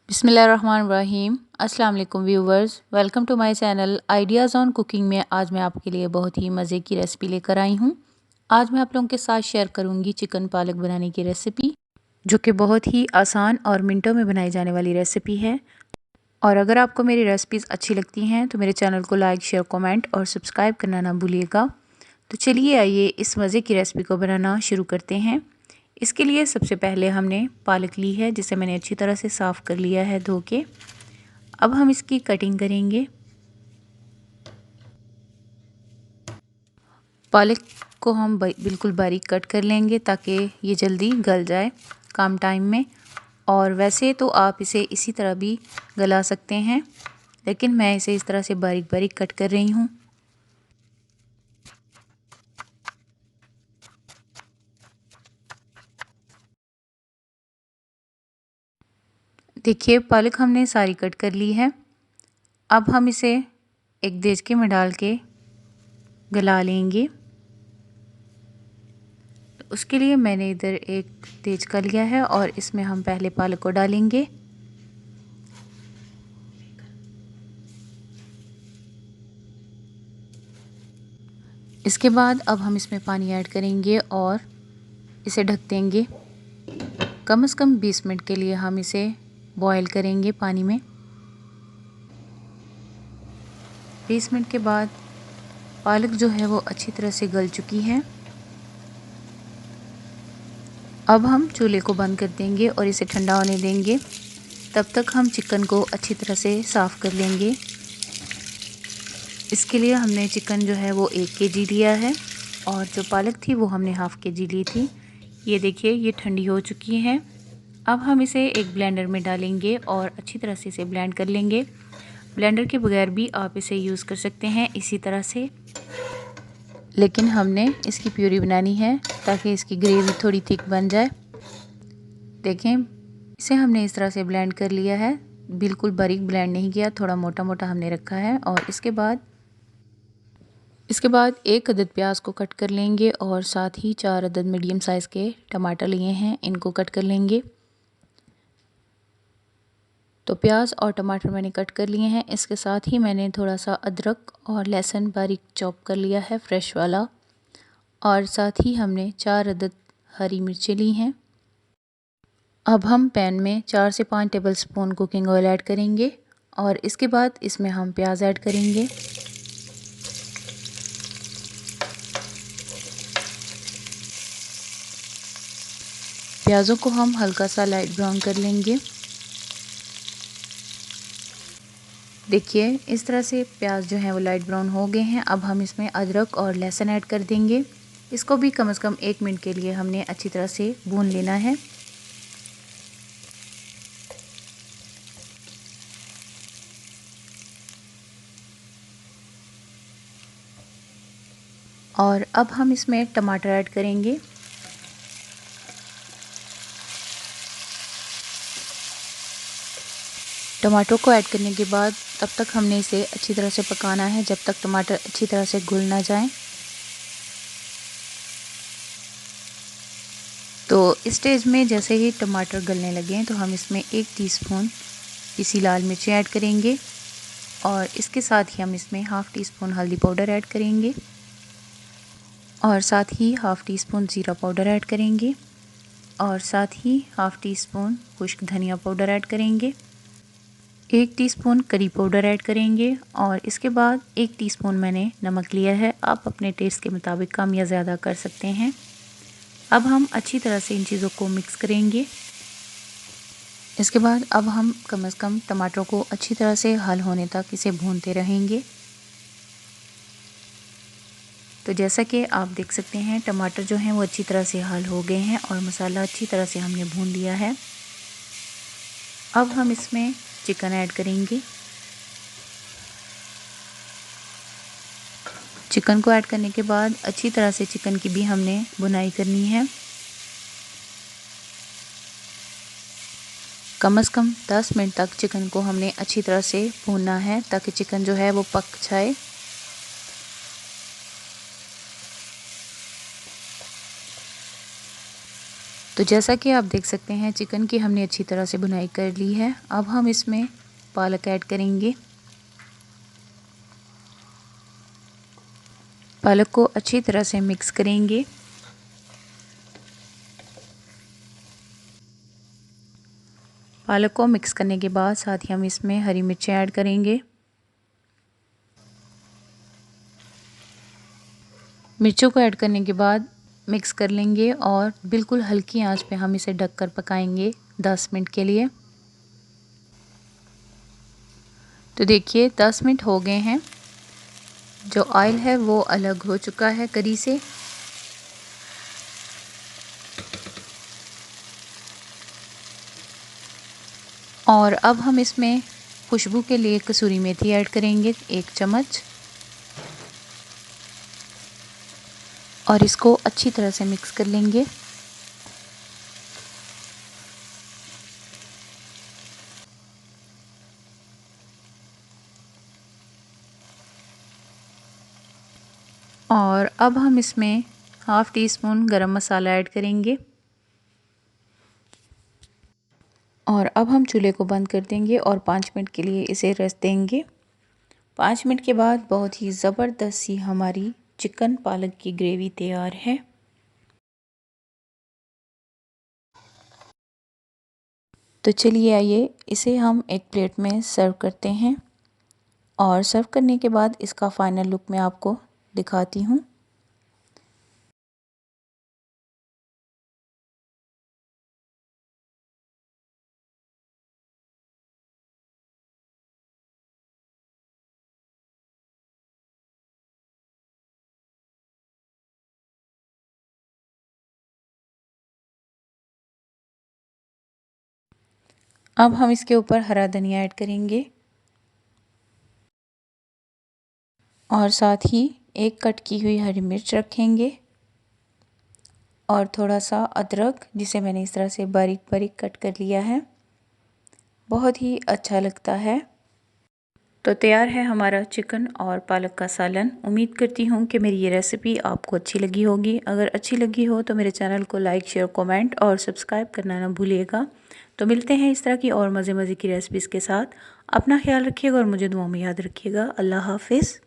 बिस्मिल्लाहिर्रहमानिर्रहीम। अस्सलाम वालेकुम viewers, welcome to my channel ideas on cooking में आज मैं आपके लिए बहुत ही मज़े की रेसिपी लेकर आई हूँ। आज मैं आप लोगों के साथ शेयर करूँगी चिकन पालक बनाने की रेसिपी, जो कि बहुत ही आसान और मिनटों में बनाई जाने वाली रेसिपी है। और अगर आपको मेरी रेसिपीज़ अच्छी लगती हैं तो मेरे चैनल को लाइक, शेयर, कमेंट और सब्सक्राइब करना ना भूलिएगा। तो चलिए आइए इस मज़े की रेसिपी को बनाना शुरू करते हैं। इसके लिए सबसे पहले हमने पालक ली है, जिसे मैंने अच्छी तरह से साफ़ कर लिया है धो के। अब हम इसकी कटिंग करेंगे। पालक को हम बिल्कुल बारीक कट कर लेंगे ताकि ये जल्दी गल जाए कम टाइम में। और वैसे तो आप इसे इसी तरह भी गला सकते हैं, लेकिन मैं इसे इस तरह से बारीक बारीक कट कर रही हूँ। देखिए, पालक हमने सारी कट कर ली है। अब हम इसे एक देचके में डाल के गला लेंगे। तो उसके लिए मैंने इधर एक देचका लिया है और इसमें हम पहले पालक को डालेंगे। इसके बाद अब हम इसमें पानी ऐड करेंगे और इसे ढक देंगे। कम से कम 20 मिनट के लिए हम इसे बॉईल करेंगे पानी में। 20 मिनट के बाद पालक जो है वो अच्छी तरह से गल चुकी है। अब हम चूल्हे को बंद कर देंगे और इसे ठंडा होने देंगे। तब तक हम चिकन को अच्छी तरह से साफ़ कर लेंगे। इसके लिए हमने चिकन जो है वो 1 केजी लिया है और जो पालक थी वो हमने हाफ़ केजी ली थी। ये देखिए, ये ठंडी हो चुकी है। अब हम इसे एक ब्लेंडर में डालेंगे और अच्छी तरह से इसे ब्लेंड कर लेंगे। ब्लेंडर के बगैर भी आप इसे यूज़ कर सकते हैं इसी तरह से, लेकिन हमने इसकी प्यूरी बनानी है ताकि इसकी ग्रेवी थोड़ी थिक बन जाए। देखें, इसे हमने इस तरह से ब्लेंड कर लिया है। बिल्कुल बारीक ब्लेंड नहीं किया, थोड़ा मोटा मोटा हमने रखा है। और इसके बाद 1 अदद प्याज को कट कर लेंगे और साथ ही 4 अदद मीडियम साइज़ के टमाटर लिए हैं, इनको कट कर लेंगे। तो प्याज और टमाटर मैंने कट कर लिए हैं। इसके साथ ही मैंने थोड़ा सा अदरक और लहसुन बारीक चॉप कर लिया है, फ्रेश वाला। और साथ ही हमने 4 अदद हरी मिर्चें ली हैं। अब हम पैन में 4 से 5 टेबलस्पून कुकिंग ऑयल ऐड करेंगे और इसके बाद इसमें हम प्याज ऐड करेंगे। प्याज़ों को हम हल्का सा लाइट ब्राउन कर लेंगे। देखिए, इस तरह से प्याज जो है वो लाइट ब्राउन हो गए हैं। अब हम इसमें अदरक और लहसुन ऐड कर देंगे। इसको भी कम से कम 1 मिनट के लिए हमने अच्छी तरह से भून लेना है। और अब हम इसमें टमाटर ऐड करेंगे। टमाटर को ऐड करने के बाद तब तक हमने इसे अच्छी तरह से पकाना है जब तक टमाटर अच्छी तरह से घुल ना जाए। तो इस स्टेज में जैसे ही टमाटर गलने लगें तो हम इसमें 1 टीस्पून पिसी लाल मिर्ची ऐड करेंगे और इसके साथ ही हम इसमें हाफ़ टी स्पून हल्दी पाउडर ऐड करेंगे और साथ ही हाफ़ टी स्पून ज़ीरा पाउडर ऐड करेंगे और साथ ही हाफ़ टी स्पून खुश्क धनिया पाउडर ऐड करेंगे। 1 टीस्पून करी पाउडर ऐड करेंगे और इसके बाद 1 टीस्पून मैंने नमक लिया है। आप अपने टेस्ट के मुताबिक कम या ज़्यादा कर सकते हैं। अब हम अच्छी तरह से इन चीज़ों को मिक्स करेंगे। इसके बाद अब हम कम से कम टमाटरों को अच्छी तरह से हल होने तक इसे भूनते रहेंगे। तो जैसा कि आप देख सकते हैं, टमाटर जो हैं वो अच्छी तरह से हल हो गए हैं और मसाला अच्छी तरह से हमने भून लिया है। अब हम इसमें चिकन ऐड करेंगे। चिकन को ऐड करने के बाद अच्छी तरह से चिकन की भी हमने भुनाई करनी है। कम से कम 10 मिनट तक चिकन को हमने अच्छी तरह से भूनना है ताकि चिकन जो है वो पक जाए। तो जैसा कि आप देख सकते हैं चिकन की हमने अच्छी तरह से बुनाई कर ली है। अब हम इसमें पालक ऐड करेंगे। पालक को अच्छी तरह से मिक्स करेंगे। पालक को मिक्स करने के बाद साथ ही हम इसमें हरी मिर्चें ऐड करेंगे। मिर्चों को ऐड करने के बाद मिक्स कर लेंगे और बिल्कुल हल्की आंच पे हम इसे ढककर पकाएंगे 10 मिनट के लिए। तो देखिए 10 मिनट हो गए हैं। जो ऑयल है वो अलग हो चुका है करी से। और अब हम इसमें खुशबू के लिए कसूरी मेथी ऐड करेंगे 1 चम्मच और इसको अच्छी तरह से मिक्स कर लेंगे। और अब हम इसमें हाफ़ टी स्पून गरम मसाला ऐड करेंगे और अब हम चूल्हे को बंद कर देंगे और 5 मिनट के लिए इसे रेस्ट देंगे। 5 मिनट के बाद बहुत ही ज़बरदस्त सी हमारी चिकन पालक की ग्रेवी तैयार है। तो चलिए आइए इसे हम एक प्लेट में सर्व करते हैं और सर्व करने के बाद इसका फाइनल लुक मैं आपको दिखाती हूँ। अब हम इसके ऊपर हरा धनिया ऐड करेंगे और साथ ही 1 कट की हुई हरी मिर्च रखेंगे और थोड़ा सा अदरक जिसे मैंने इस तरह से बारीक बारीक कट कर लिया है। बहुत ही अच्छा लगता है। तो तैयार है हमारा चिकन और पालक का सालन। उम्मीद करती हूँ कि मेरी ये रेसिपी आपको अच्छी लगी होगी। अगर अच्छी लगी हो तो मेरे चैनल को लाइक शेयर कमेंट और सब्सक्राइब करना ना भूलिएगा। तो मिलते हैं इस तरह की और मज़े मज़े की रेसिपीज़ के साथ। अपना ख्याल रखिएगा और मुझे दुआ में याद रखिएगा। अल्लाह हाफिज़।